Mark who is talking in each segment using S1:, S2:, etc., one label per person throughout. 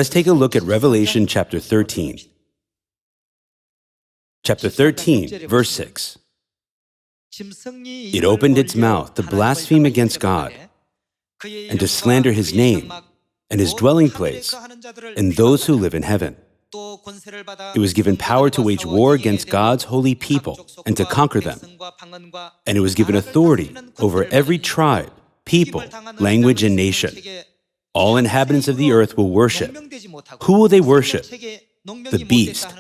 S1: Let us take a look at Revelation chapter 13. Chapter 13, verse 6. It opened its mouth to blaspheme against God and to slander his name and his dwelling place and those who live in heaven. It was given power to wage war against God's holy people and to conquer them. And it was given authority over every tribe, people, language, and nation. All inhabitants of the earth will worship. Who will they worship? The beast,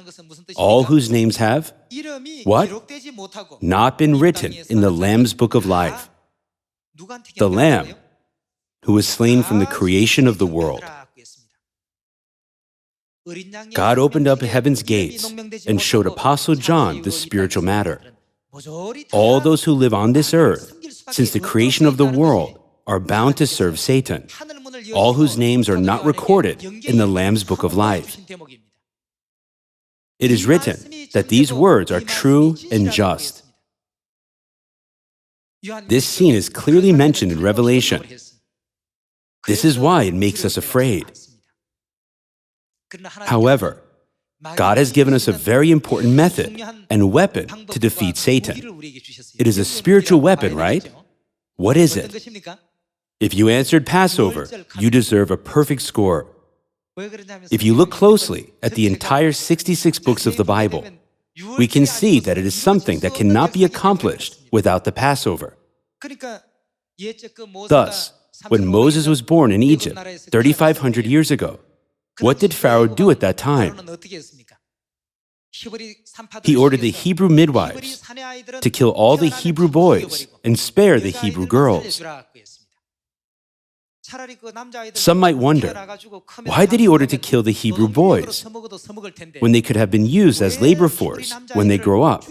S1: all whose names have, what? Not been written in the Lamb's book of life. The Lamb, who was slain from the creation of the world. God opened up heaven's gates and showed Apostle John the spiritual matter. All those who live on this earth, since the creation of the world, are bound to serve Satan, all whose names are not recorded in the Lamb's book of life. It is written that these words are true and just. This scene is clearly mentioned in Revelation. This is why it makes us afraid. However, God has given us a very important method and weapon to defeat Satan. It is a spiritual weapon, right? What is it? If you answered Passover, you deserve a perfect score. If you look closely at the entire 66 books of the Bible, we can see that it is something that cannot be accomplished without the Passover. Thus, when Moses was born in Egypt 3,500 years ago, what did Pharaoh do at that time? He ordered the Hebrew midwives to kill all the Hebrew boys and spare the Hebrew girls. Some might wonder, why did he order to kill the Hebrew boys when they could have been used as labor force when they grow up?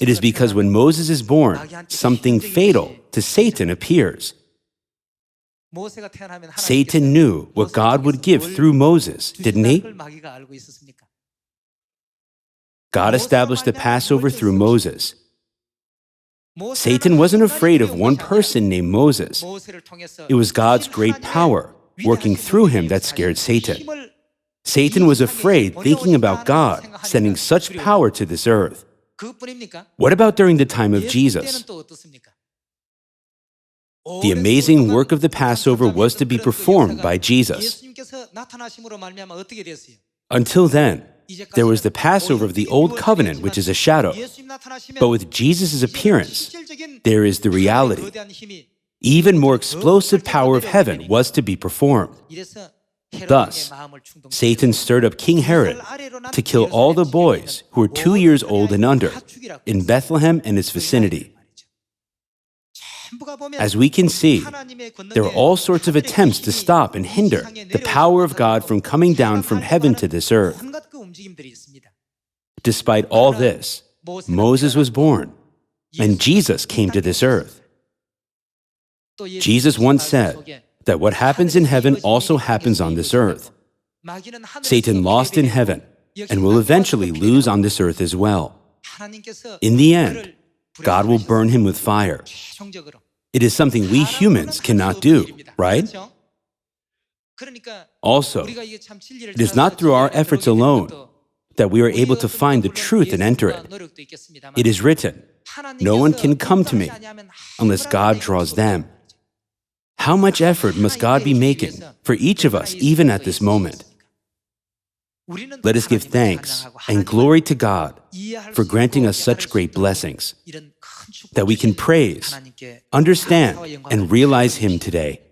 S1: It is because when Moses is born, something fatal to Satan appears. Satan knew what God would give through Moses, didn't he? God established the Passover through Moses. Satan wasn't afraid of one person named Moses. It was God's great power working through him that scared Satan. Satan was afraid thinking about God sending such power to this earth. What about during the time of Jesus? The amazing work of the Passover was to be performed by Jesus. Until then, there was the Passover of the Old Covenant, which is a shadow. But with Jesus' appearance, there is the reality. Even more explosive power of heaven was to be performed. Thus, Satan stirred up King Herod to kill all the boys who were 2 years old and under in Bethlehem and its vicinity. As we can see, there are all sorts of attempts to stop and hinder the power of God from coming down from heaven to this earth. Despite all this, Moses was born, and Jesus came to this earth. Jesus once said that what happens in heaven also happens on this earth. Satan lost in heaven and will eventually lose on this earth as well. In the end, God will burn him with fire. It is something we humans cannot do, right? Also, it is not through our efforts alone that we are able to find the truth and enter it. It is written, "No one can come to me unless God draws them." How much effort must God be making for each of us, even at this moment? Let us give thanks and glory to God for granting us such great blessings, that we can praise, understand, and realize Him today.